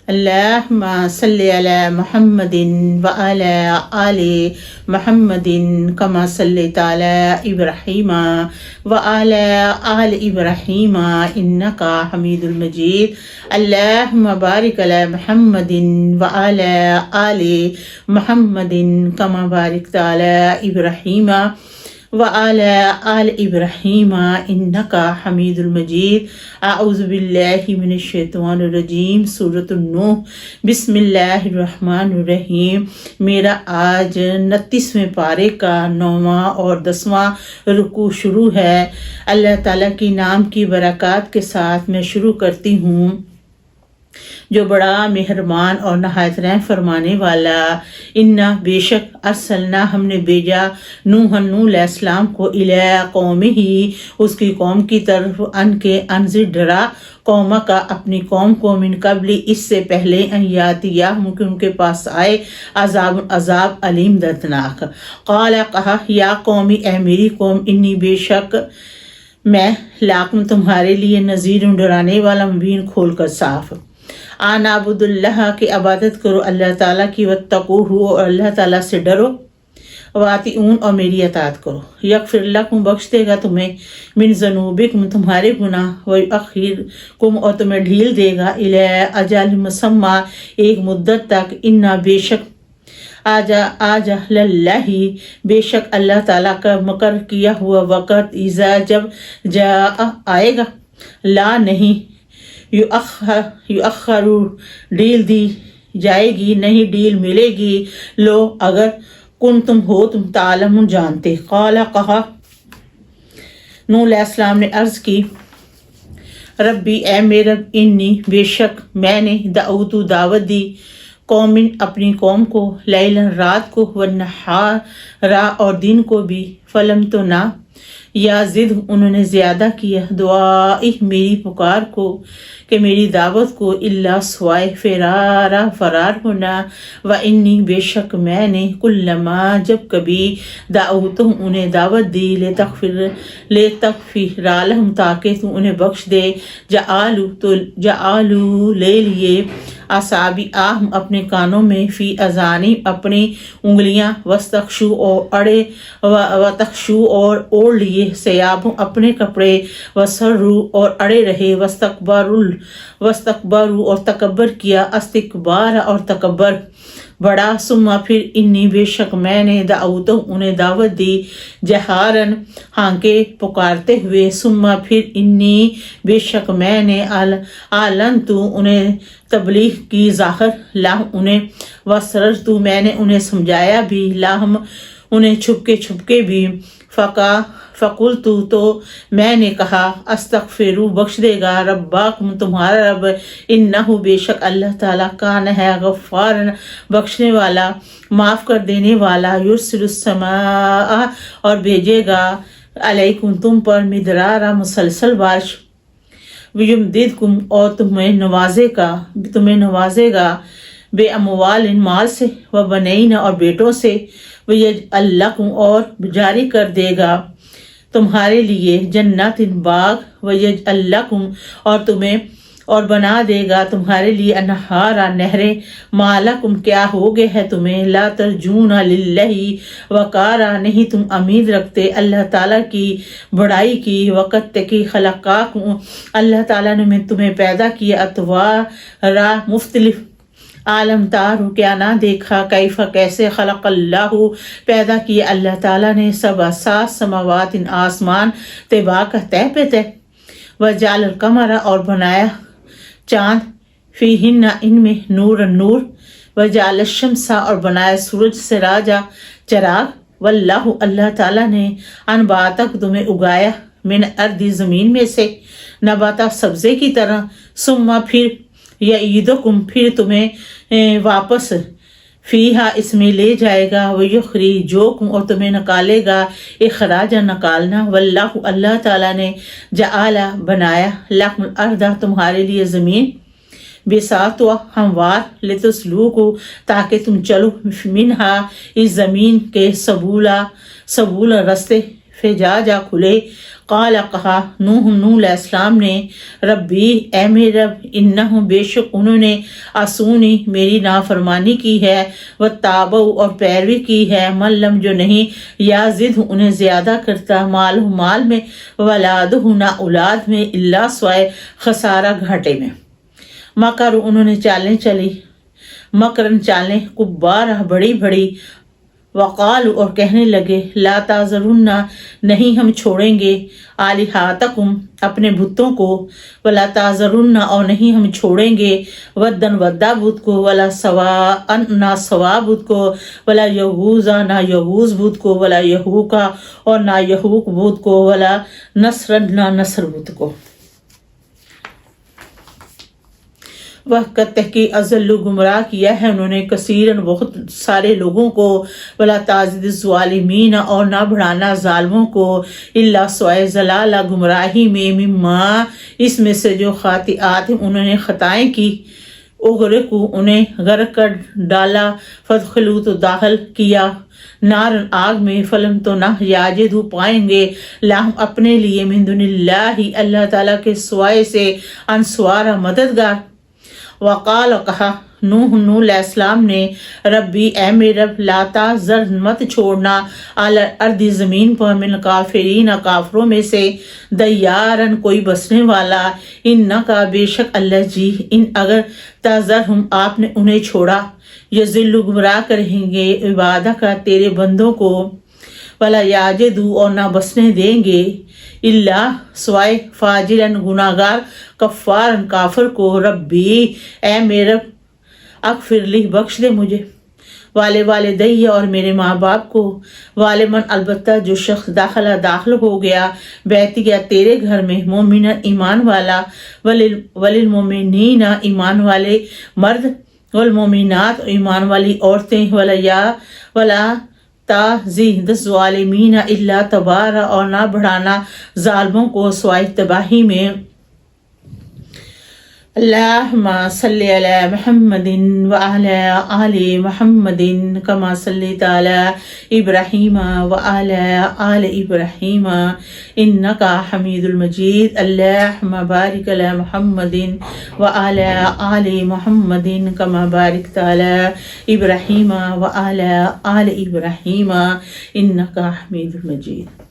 اللہم صلی علی محمد وعلی آل محمد کما صلیت علی ابراہیم وعلی آل ابراہیم انک حمید المجید۔ اللہم بارک علی محمد وعلی آل محمد کما بارکت علی ابراہیم وعلی آل ابراہیم انک حمید المجید۔ اعوذ باللہ من الشیطان الرجیم۔ سورۃ النوح۔ بسم اللہ الرحمن الرحیم۔ میرا آج 29ویں پارے کا 9واں اور 10واں رکوع شروع ہے۔ اللہ تعالیٰ کے نام کی برکات کے ساتھ میں شروع کرتی ہوں، جو بڑا مہربان اور نہایت رحم فرمانے والا۔ انا بے شک ارسلنا ہم نے بھیجا نوح علیہ السلام کو الی قومہ ہی اس کی قوم کی طرف، ان کے انذر ڈرا قوم کا اپنی قوم کو، من قبل اس سے پہلے، ان یاتیہم کہ ان کے پاس آئے عذاب علیم دردناک۔ قال کہا، یا قومی اے میری قوم، انی بے شک میں لاکم تمہارے لیے نذیر ڈرانے والا، مبین کھول کر صاف۔ ان اعبدوا اللہ کی عبادت کرو اللہ تعالیٰ کی، واتقوہ اور اللہ تعالیٰ سے ڈرو، واطیعون اور میری اطاعت کرو۔ یغفر لکم بخش دے گا تمہیں، من ذنوبکم تمہارے گناہ، ویؤخرکم اور تمہیں ڈھیل دے گا، الی اجل مسمی ایک مدت تک، انا بے شک اللہ بے شک اللہ تعالیٰ کا مقرر کیا ہوا وقت، اذا جب جاء آئے گا، لا نہیں، یؤخر ڈیل دی جائے گی، نہیں ڈیل ملے گی، لو اگر کن تم ہو تم تعلم جانتے۔ قال کہا نوح علیہ السلام نے عرض کی، ربی اے میرے رب، انی بے شک میں نے دعوت دعوت دی، قوم اپنی قوم کو، لیلا رات کو، والنہار اور دن کو بھی، فلم تو نہ یا زد انہوں نے زیادہ کیا، دعائی میری پکار کو، کہ میری دعوت کو، الا سوائے فرار ہونا، و انی بے شک میں نے کلما جب کبھی دعوتہم انہیں دعوت دی، لتغفر لہم تاکہ تو انہیں بخش دے، جعلوا لے لیے، اصابعہم اپنے کانوں میں، فی اذانی اپنی انگلیاں، واستغشوا اور اوڑھ لیے، ثیابہم اپنے کپڑے، وسروا اور اڑے رہے، واستکبروا اور تکبر کیا، استکبار اور تکبر بڑا، ثم پھر انی بے شک میں نے دعوتہم انہیں دعوت دی، جہارن ہانکے پکارتے ہوئے، ثم پھر انی بے شک میں نے اعلنت انہیں تبلیغ کی ظاہر، لہم انہیں، واسررت میں نے انہیں سمجھایا بھی، لہم انہیں چھپ کے بھی، فقلت تو میں نے کہا، استغفروا بخش دے گا، ربکم تمہارا رب، انہ بے شک اللہ تعالیٰ کان ہے، غفارن بخشنے والا، معاف کر دینے والا، یرسل السماء اور بھیجے گا، علیکم تم پر، مدرارا مسلسل بارش، ویمددکم اور تمہیں نوازے گا، بے اموال مال سے، وبنین اور بیٹوں سے، ویجعل لکم اور جاری کر دے گا تمہارے لیے، جنات باغ، ویجعل لکم اور تمہیں اور بنا دے گا تمہارے لیے، انہارا نہریں، ما لکم کیا ہو گئے ہے تمہیں، لا ترجون للہ وقارا نہیں تم امید رکھتے اللہ تعالیٰ کی بڑائی کی، وقت کی خلقاکم اللہ تعالیٰ نے تمہیں پیدا کیا، اطوارا مختلف، عالم تارو کیا نہ دیکھا، کیفا کیسے، خلق اللہ پیدا کیا اللہ تعالیٰ نے، سبع سات سماوات آسمان، طباقا تہ پہ تہ، وجعل القمر اور بنایا چاند، فیہن ان میں، نور وجعل الشمس اور بنایا سورج، سراجا چراغ، واللہ اللہ تعالیٰ نے، انباتک تمہیں اگایا، من ارض زمین میں سے، نباتا سبزے کی طرح، ثم پھر یعیدکم پھر تمہیں واپس، فیہا اس میں لے جائے گا، ویخرجوکم اور تمہیں نکالے گا، اخراجا نکالنا، واللہ اللہ تعالیٰ نے، جعل بنایا، لکم الارض تمہارے لیے زمین، بساطا ہموار، لتسلوکو تاکہ تم چلو، منہا اس زمین کے سبول رستے، فجا جا کھلے۔ قال کہا نوح علیہ السلام نے ربی اے میرے رب انہم بے شک انہوں نے عصونی میری نافرمانی کی ہے، واتبعوا اور پیروی کی ہے من لم جو نہیں یزدہ انہیں زیادہ کرتا مال میں ولادہ نہ اولاد میں الا سوائے خسارہ گھاٹے میں۔ مکر انہوں نے چالیں چلی، مکرن چالیں کبارہ بڑی بڑی، وقالوا اور کہنے لگے لا تذرن نہیں ہم چھوڑیں گے آلہاتکم اپنے بتوں کو، ولا تذرن اور نہیں ہم چھوڑیں گے ودن ودا بت کو، ولا سواء نہ سوا بت کو، ولا یغوزا نہ یغوز بت کو، ولا یہوکا اور نہ یہوک بت کو، ولا نصر نہ نصر بت کو۔ وقت تحقیق اضل گمراہ کیا ہے انہوں نے کثیرن بہت سارے لوگوں کو، ولا تازد الظالمین اور نہ بڑھانا ظالموں کو، الا سوائے ضلالہ گمراہی میں، مما اس میں سے جو خاطئات انہوں نے خطائیں کی، اغرقوا انہیں غرق کر ڈالا، فادخلوا تو داخل کیا نارن آگ میں، فلم تو نہ یاجدوا پائیں گے لہم اپنے لیے من دون اللہ اللہ تعالیٰ کے سوائے سے انصارا مددگار۔ وقال کہا نوح علیہ السلام نے ربی اے میرے رب لا تذر مت چھوڑنا علی الارض زمین پر من الکافرین کافروں میں سے دیارن کوئی بسنے والا، انکا بے شک اللہ جی ان اگر تذرہم آپ نے انہیں چھوڑا یضلوا گمراہ کریں گے عبادہ کا تیرے بندوں کو، ولا یاجدوا اور نہ بسنے دیں گے الا سوائے فاجرن گناہگار، کفارن کافر کو، ربی اے میرے رب اغفر لی بخش دے مجھے، والدی اور میرے ماں باپ کو، والمن البتہ جو شخص داخل ہو گیا بیتی گیا تیرے گھر میں، مومن ایمان والا، وللمومنین ایمان والے مرد، والمومنات ایمان والی عورتیں، ولا تزد الظالمین الا تبارا اور نہ بڑھانا ظالموں کو سوائے تباہی میں۔ اللہم صلی علی محمد وعلی آل محمد کما صلیت علی ابراہیم وعلی آل ابراہیم انکا حمید المجید۔ اللہم بارک علی محمد وعلی آل محمد کما بارکت علی ابراہیم وعلی آل ابراہیم انکا حمید المجید۔